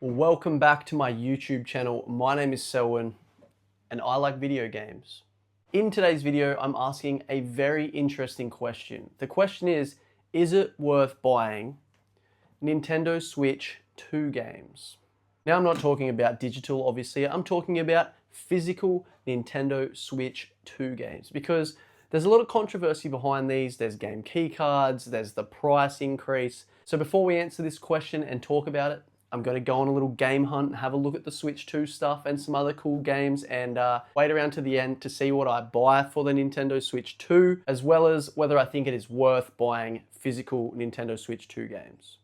Welcome back to my YouTube channel. My name is Selwyn and I like video games. In today's video, I'm asking a very interesting question. The question is it worth buying Nintendo Switch 2 games? Now, I'm not talking about digital, obviously. I'm talking about physical Nintendo Switch 2 games because there's a lot of controversy behind these. There's game key cards, there's the price increase. So before we answer this question and talk about it, I'm going to go on a little game hunt and have a look at the Switch 2 stuff and some other cool games and wait around to the end to see what I buy for the Nintendo Switch 2, as well as whether I think it is worth buying physical Nintendo Switch 2 games.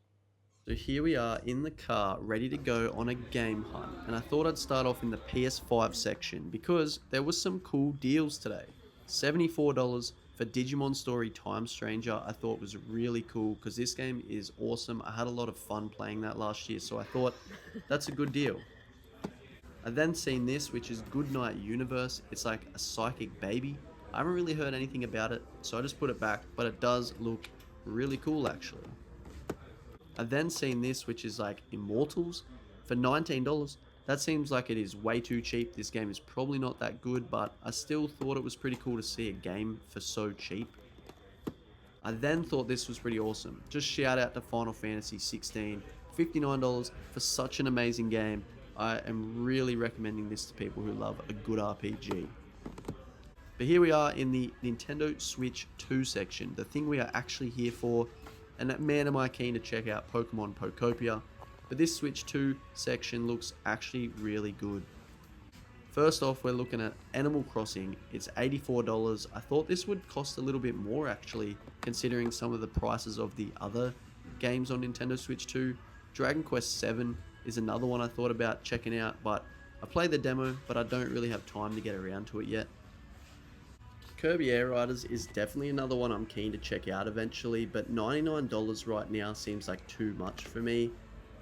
So here we are in the car, ready to go on a game hunt, and I thought I'd start off in the PS5 section because there was some cool deals today. $74 for Digimon Story Time Stranger I thought was really cool because this game is awesome. I had a lot of fun playing that last year, so I thought that's a good deal. I then seen this, which is Goodnight Universe. It's like a psychic baby. I haven't really heard anything about it, so I just put it back, but it does look really cool actually. I then seen this, which is like Immortals for $19. That seems like it is way too cheap. This game is probably not that good, but I still thought it was pretty cool to see a game for so cheap. I then thought this was pretty awesome. Just shout out to Final Fantasy 16, $59 for such an amazing game. I am really recommending this to people who love a good RPG. But here we are in the Nintendo Switch 2 section, the thing we are actually here for, and man am I keen to check out Pokemon Pokopia. But this Switch 2 section looks actually really good. First off, we're looking at Animal Crossing. It's $84. I thought this would cost a little bit more actually, considering some of the prices of the other games on Nintendo Switch 2. Dragon Quest VII is another one I thought about checking out, but I played the demo, but I don't really have time to get around to it yet. Kirby Air Riders is definitely another one I'm keen to check out eventually, but $99 right now seems like too much for me.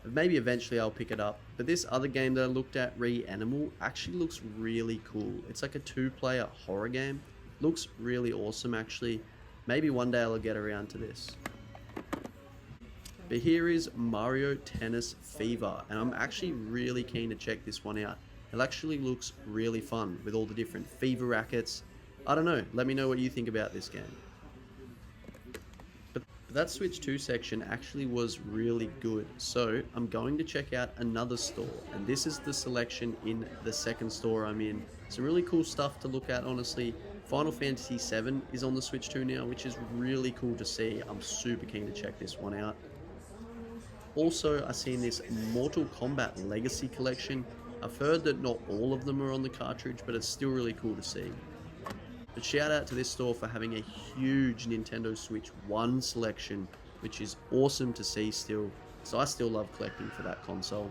Maybe eventually I'll pick it up, but this other game that I looked at, Re-Animal, actually looks really cool. It's like a 2-player horror game. Looks really awesome actually. Maybe one day I'll get around to this. But here is Mario Tennis Fever, and I'm actually really keen to check this one out. It actually looks really fun with all the different fever rackets. I don't know, let me know what you think about this game. That Switch 2 section actually was really good, so I'm going to check out another store, and this is the selection in the second store I'm in. Some really cool stuff to look at, honestly. Final Fantasy VII is on the Switch 2 now, which is really cool to see. I'm super keen to check this one out. Also, I've seen this Mortal Kombat Legacy Collection. I've heard that not all of them are on the cartridge, but it's still really cool to see. But shout out to this store for having a huge Nintendo Switch 1 selection, which is awesome to see still. So I still love collecting for that console.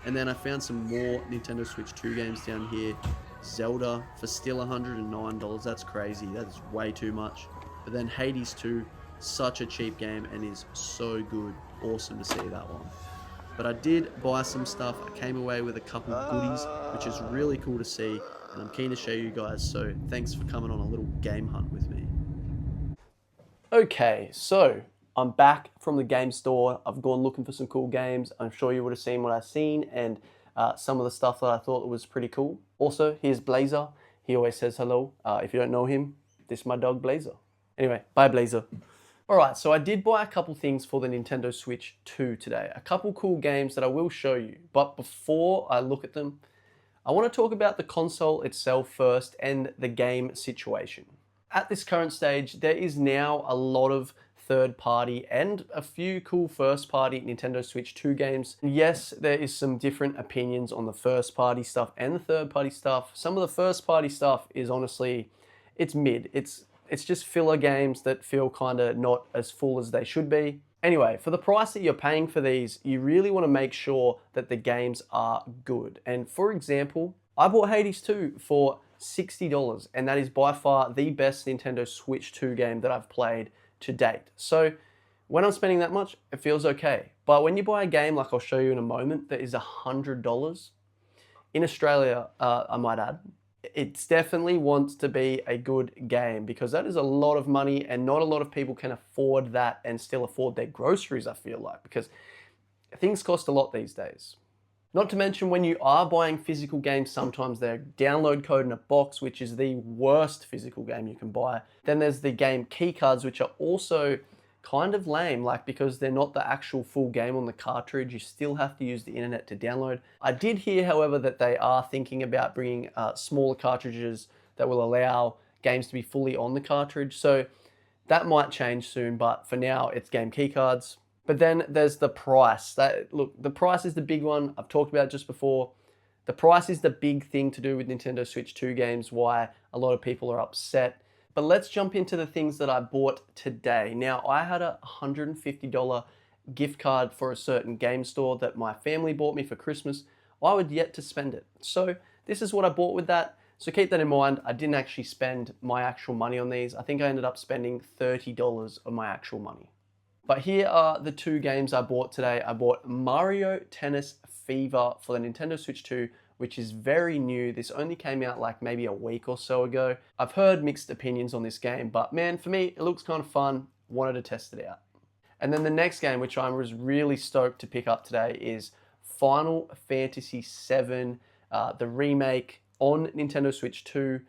And then I found some more Nintendo Switch 2 games down here. Zelda for still $109. That's crazy. That is way too much. But then Hades 2, such a cheap game and is so good. Awesome to see that one. But I did buy some stuff. I came away with a couple goodies, which is really cool to see. And I'm keen to show you guys, so thanks for coming on a little game hunt with me. Okay, so I'm back from the game store. I've gone looking for some cool games. I'm sure you would have seen what I've seen and some of the stuff that I thought was pretty cool. Also, here's Blazer. He always says hello. If you don't know him, this is my dog Blazer. Anyway, bye Blazer. Alright, so I did buy a couple things for the Nintendo Switch 2 today. A couple cool games that I will show you. But before I look at them, I want to talk about the console itself first and the game situation. At this current stage, there is now a lot of third-party and a few cool first-party Nintendo Switch 2 games. Yes, there is some different opinions on the first-party stuff and the third-party stuff. Some of the first-party stuff is honestly, it's mid. It's just filler games that feel kind of not as full as they should be. Anyway, for the price that you're paying for these, you really want to make sure that the games are good. And for example, I bought Hades 2 for $60, and that is by far the best Nintendo Switch 2 game that I've played to date. So when I'm spending that much, it feels okay. But when you buy a game, like I'll show you in a moment, that is $100, in Australia, I might add, it definitely wants to be a good game because that is a lot of money and not a lot of people can afford that and still afford their groceries, I feel like, because things cost a lot these days. Not to mention when you are buying physical games, sometimes they're download code in a box, which is the worst physical game you can buy. Then there's the game keycards, which are also kind of lame, like because they're not the actual full game on the cartridge. You still have to use the internet to download. I did hear, however, that they are thinking about bringing smaller cartridges that will allow games to be fully on the cartridge. So that might change soon, but for now it's game keycards. But then there's the price. Look, the price is the big one. I've talked about it just before. The price is the big thing to do with Nintendo Switch 2 games, why a lot of people are upset. But let's jump into the things that I bought today. Now, I had a $150 gift card for a certain game store that my family bought me for Christmas. I would yet to spend it. So this is what I bought with that. So keep that in mind. I didn't actually spend my actual money on these. I think I ended up spending $30 of my actual money. But here are the two games I bought today. I bought Mario Tennis Fever for the Nintendo Switch 2, which is very new. This only came out like maybe a week or so ago. I've heard mixed opinions on this game, but man, for me, it looks kind of fun. Wanted to test it out. And then the next game, which I was really stoked to pick up today, is Final Fantasy VII, the remake on Nintendo Switch 2.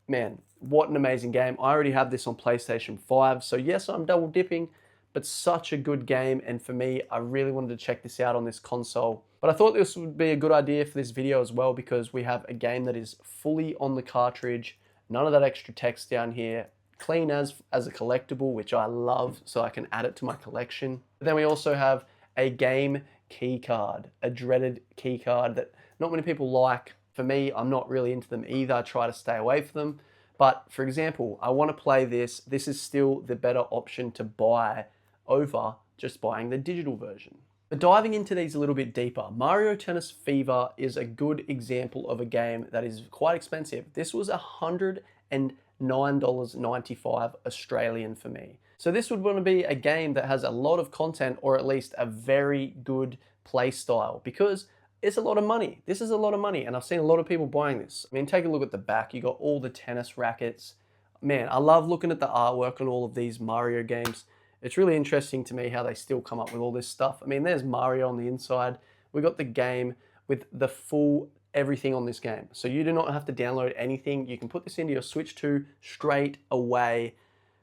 Man, what an amazing game. I already have this on PlayStation 5, so yes, I'm double dipping, but such a good game, and for me, I really wanted to check this out on this console. But I thought this would be a good idea for this video as well, because we have a game that is fully on the cartridge, none of that extra text down here, clean as a collectible, which I love, so I can add it to my collection. But then we also have a game key card, a dreaded key card that not many people like. For me, I'm not really into them either. I try to stay away from them. But for example, I want to play this. This is still the better option to buy over just buying the digital version. But diving into these a little bit deeper, Mario Tennis Fever is a good example of a game that is quite expensive. This was $109.95 Australian for me. So this would want to be a game that has a lot of content, or at least a very good play style, because it's a lot of money. This is a lot of money, and I've seen a lot of people buying this. I mean, take a look at the back. You got all the tennis rackets. Man, I love looking at the artwork on all of these Mario games. It's really interesting to me how they still come up with all this stuff. I mean, there's Mario on the inside. We got the game with the full everything on this game. So you do not have to download anything. You can put this into your Switch 2 straight away.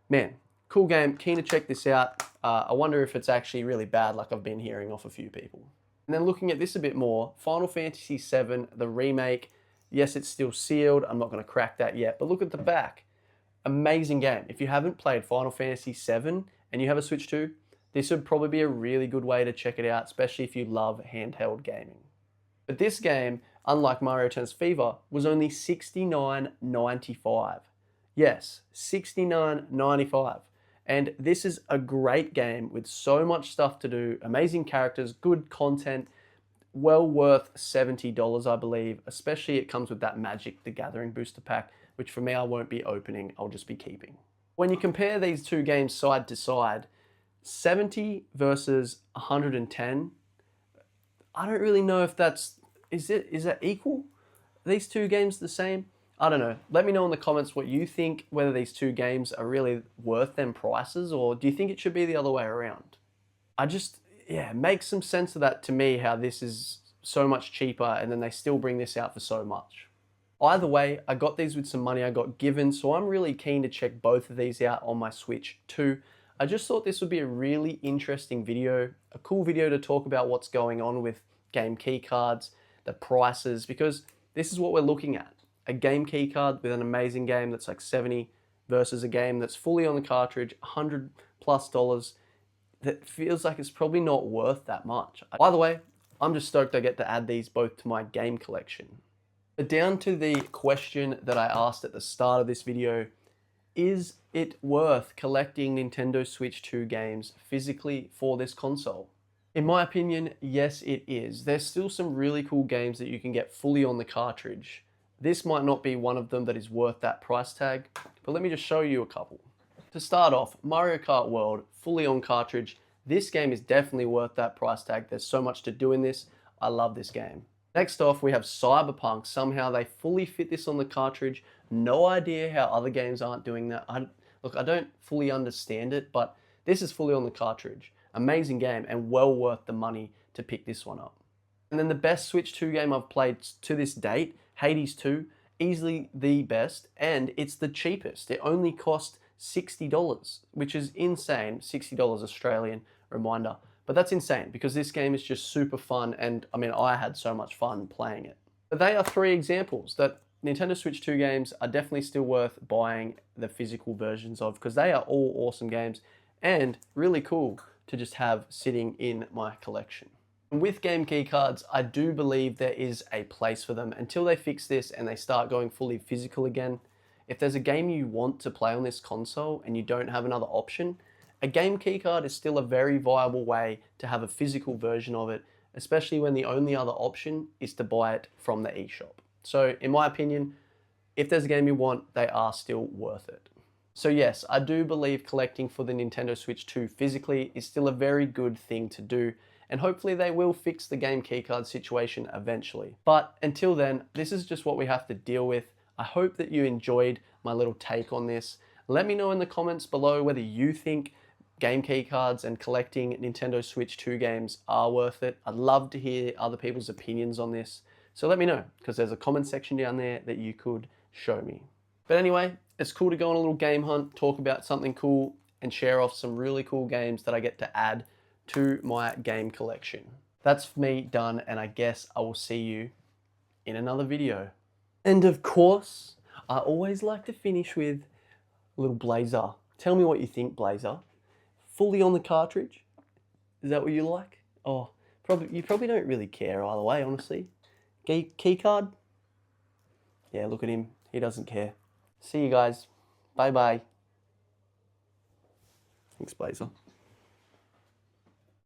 Man, cool game. Keen to check this out. I wonder if it's actually really bad, like I've been hearing off a few people. And then looking at this a bit more, Final Fantasy VII, the remake. Yes, it's still sealed. I'm not going to crack that yet, but look at the back. Amazing game. If you haven't played Final Fantasy VII and you have a Switch 2, this would probably be a really good way to check it out, especially if you love handheld gaming. But this game, unlike Mario Tennis Fever, was only $69.95. Yes, $69.95. And this is a great game with so much stuff to do, amazing characters, good content, well worth $70, I believe, especially it comes with that Magic the Gathering booster pack, which for me, I won't be opening, I'll just be keeping. When you compare these two games side to side, 70 versus 110, I don't really know if is that equal? Are these two games the same? I don't know. Let me know in the comments what you think, whether these two games are really worth them prices, or do you think it should be the other way around? It makes some sense of that to me, how this is so much cheaper and then they still bring this out for so much. Either way, I got these with some money I got given, so I'm really keen to check both of these out on my Switch 2. I just thought this would be a really interesting video, a cool video to talk about what's going on with game key cards, the prices, because this is what we're looking at. A game key card with an amazing game that's like 70 versus a game that's fully on the cartridge, $100+ that feels like it's probably not worth that much. By the way, I'm just stoked I get to add these both to my game collection. But down to the question that I asked at the start of this video, is it worth collecting Nintendo Switch 2 games physically for this console? In my opinion, yes it is. There's still some really cool games that you can get fully on the cartridge. This might not be one of them that is worth that price tag, but let me just show you a couple. To start off, Mario Kart World, fully on cartridge. This game is definitely worth that price tag. There's so much to do in this. I love this game. Next off, we have Cyberpunk. Somehow they fully fit this on the cartridge. No idea how other games aren't doing that. Look, I don't fully understand it, but this is fully on the cartridge. Amazing game and well worth the money to pick this one up. And then the best Switch 2 game I've played to this date, Hades 2, easily the best, and it's the cheapest. It only cost $60, which is insane. $60 Australian, reminder. But that's insane because this game is just super fun, and I mean, I had so much fun playing it. But they are 3 examples that Nintendo Switch 2 games are definitely still worth buying the physical versions of, because they are all awesome games and really cool to just have sitting in my collection. With game keycards, I do believe there is a place for them until they fix this and they start going fully physical again. If there's a game you want to play on this console and you don't have another option, a game keycard is still a very viable way to have a physical version of it, especially when the only other option is to buy it from the eShop. So in my opinion, if there's a game you want, they are still worth it. So yes, I do believe collecting for the Nintendo Switch 2 physically is still a very good thing to do, and hopefully they will fix the game keycard situation eventually. But until then, this is just what we have to deal with. I hope that you enjoyed my little take on this. Let me know in the comments below whether you think game keycards and collecting Nintendo Switch 2 games are worth it. I'd love to hear other people's opinions on this. So let me know, because there's a comment section down there that you could show me. But anyway, it's cool to go on a little game hunt, talk about something cool, and share off some really cool games that I get to add to my game collection. That's me done, and I guess I will see you in another video. And of course, I always like to finish with a little Blazer. Tell me what you think, Blazer. Fully on the cartridge? Is that what you like? Oh, you probably don't really care either way, honestly. Key card? Yeah, look at him. He doesn't care. See you guys. Bye bye. Thanks, Blazer.